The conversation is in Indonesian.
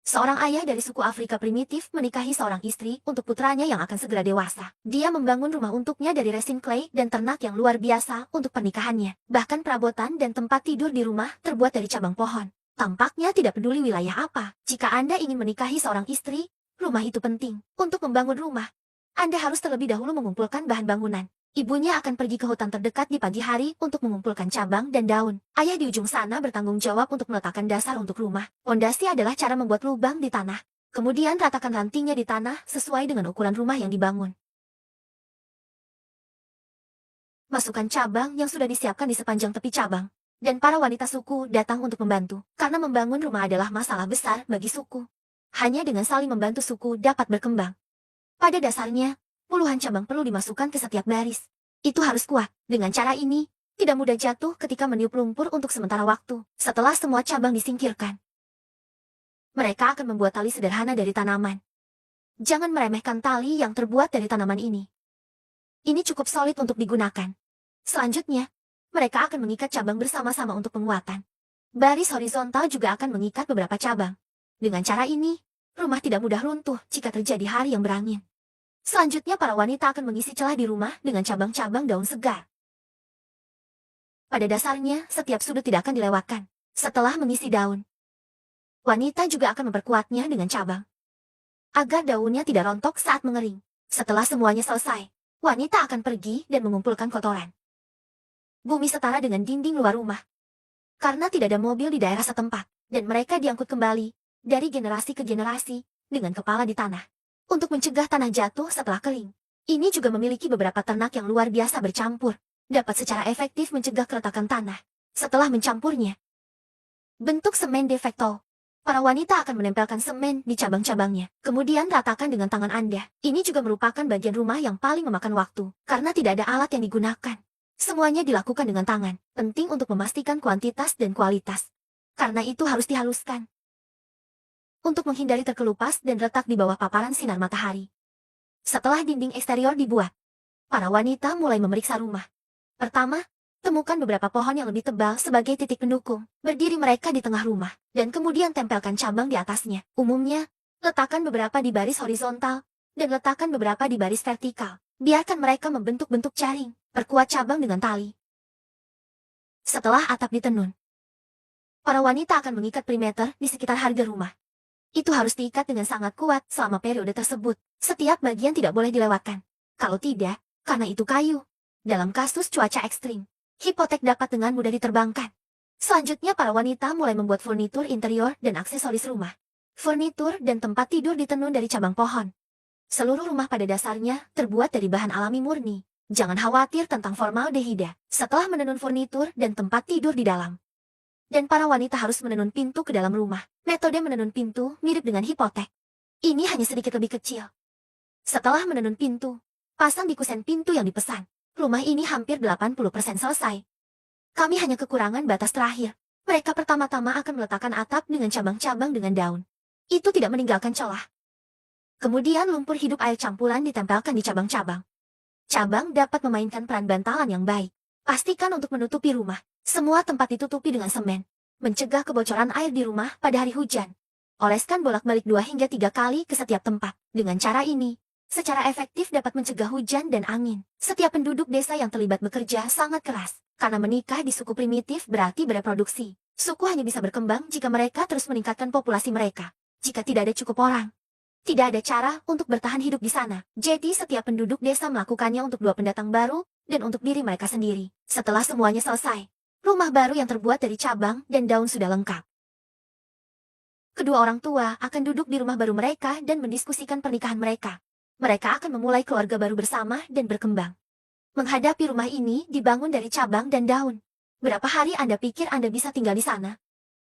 Seorang ayah dari suku Afrika primitif menikahi seorang istri untuk putranya yang akan segera dewasa. Dia membangun rumah untuknya dari resin clay dan ternak yang luar biasa untuk pernikahannya. Bahkan perabotan dan tempat tidur di rumah terbuat dari cabang pohon. Tampaknya tidak peduli wilayah apa. Jika Anda ingin menikahi seorang istri, rumah itu penting. Untuk membangun rumah, Anda harus terlebih dahulu mengumpulkan bahan bangunan. Ibunya akan pergi ke hutan terdekat di pagi hari untuk mengumpulkan cabang dan daun. Ayah di ujung sana bertanggung jawab untuk meletakkan dasar untuk rumah. Pondasi adalah cara membuat lubang di tanah. Kemudian ratakan rantingnya di tanah sesuai dengan ukuran rumah yang dibangun. Masukkan cabang yang sudah disiapkan di sepanjang tepi cabang. Dan para wanita suku datang untuk membantu. Karena membangun rumah adalah masalah besar bagi suku. Hanya dengan saling membantu suku dapat berkembang. Pada dasarnya, puluhan cabang perlu dimasukkan ke setiap baris. Itu harus kuat. Dengan cara ini, tidak mudah jatuh ketika meniup lumpur untuk sementara waktu. Setelah semua cabang disingkirkan, mereka akan membuat tali sederhana dari tanaman. Jangan meremehkan tali yang terbuat dari tanaman ini. Ini cukup solid untuk digunakan. Selanjutnya, mereka akan mengikat cabang bersama-sama untuk penguatan. Baris horizontal juga akan mengikat beberapa cabang. Dengan cara ini, rumah tidak mudah runtuh jika terjadi hari yang berangin. Selanjutnya para wanita akan mengisi celah di rumah dengan cabang-cabang daun segar. Pada dasarnya, setiap sudut tidak akan dilewatkan. Setelah mengisi daun, wanita juga akan memperkuatnya dengan cabang. Agar daunnya tidak rontok saat mengering. Setelah semuanya selesai, wanita akan pergi dan mengumpulkan kotoran. Bumi setara dengan dinding luar rumah. Karena tidak ada mobil di daerah setempat, dan mereka diangkut kembali, dari generasi ke generasi, dengan kepala di tanah. Untuk mencegah tanah jatuh setelah kering. Ini juga memiliki beberapa ternak yang luar biasa bercampur. Dapat secara efektif mencegah keretakan tanah. Setelah mencampurnya. Bentuk semen de facto. Para wanita akan menempelkan semen di cabang-cabangnya. Kemudian ratakan dengan tangan Anda. Ini juga merupakan bagian rumah yang paling memakan waktu. Karena tidak ada alat yang digunakan. Semuanya dilakukan dengan tangan. Penting untuk memastikan kuantitas dan kualitas. Karena itu harus dihaluskan. Untuk menghindari terkelupas dan retak di bawah paparan sinar matahari. Setelah dinding eksterior dibuat, para wanita mulai memeriksa rumah. Pertama, temukan beberapa pohon yang lebih tebal sebagai titik pendukung. Berdiri mereka di tengah rumah, dan kemudian tempelkan cabang di atasnya. Umumnya, letakkan beberapa di baris horizontal, dan letakkan beberapa di baris vertikal. Biarkan mereka membentuk bentuk jaring. Perkuat cabang dengan tali. Setelah atap ditenun, para wanita akan mengikat perimeter di sekitar harga rumah. Itu harus diikat dengan sangat kuat selama periode tersebut. Setiap bagian tidak boleh dilewatkan. Kalau tidak, karena itu kayu. Dalam kasus cuaca ekstrim, hipotek dapat dengan mudah diterbangkan. Selanjutnya para wanita mulai membuat furnitur interior dan aksesoris rumah. Furnitur dan tempat tidur ditenun dari cabang pohon. Seluruh rumah pada dasarnya terbuat dari bahan alami murni. Jangan khawatir tentang formaldehida. Setelah menenun furnitur dan tempat tidur di dalam. Dan para wanita harus menenun pintu ke dalam rumah. Metode menenun pintu mirip dengan hipotek. Ini hanya sedikit lebih kecil. Setelah menenun pintu, pasang di kusen pintu yang dipesan. Rumah ini hampir 80% selesai. Kami hanya kekurangan batas terakhir. Mereka pertama-tama akan meletakkan atap dengan cabang-cabang dengan daun. Itu tidak meninggalkan celah. Kemudian lumpur hidup air campuran ditempelkan di cabang-cabang. Cabang dapat memainkan peran bantalan yang baik. Pastikan untuk menutupi rumah. Semua tempat ditutupi dengan semen. Mencegah kebocoran air di rumah pada hari hujan. Oleskan bolak-balik 2 hingga 3 kali ke setiap tempat. Dengan cara ini, secara efektif dapat mencegah hujan dan angin. Setiap penduduk desa yang terlibat bekerja sangat keras. Karena menikah di suku primitif berarti bereproduksi. Suku hanya bisa berkembang jika mereka terus meningkatkan populasi mereka. Jika tidak ada cukup orang, tidak ada cara untuk bertahan hidup di sana. Jadi setiap penduduk desa melakukannya untuk 2 pendatang baru, dan untuk diri mereka sendiri. Setelah semuanya selesai, rumah baru yang terbuat dari cabang dan daun sudah lengkap. Kedua orang tua akan duduk di rumah baru mereka dan mendiskusikan pernikahan mereka. Mereka akan memulai keluarga baru bersama dan berkembang. Menghadapi rumah ini dibangun dari cabang dan daun. Berapa hari Anda pikir Anda bisa tinggal di sana?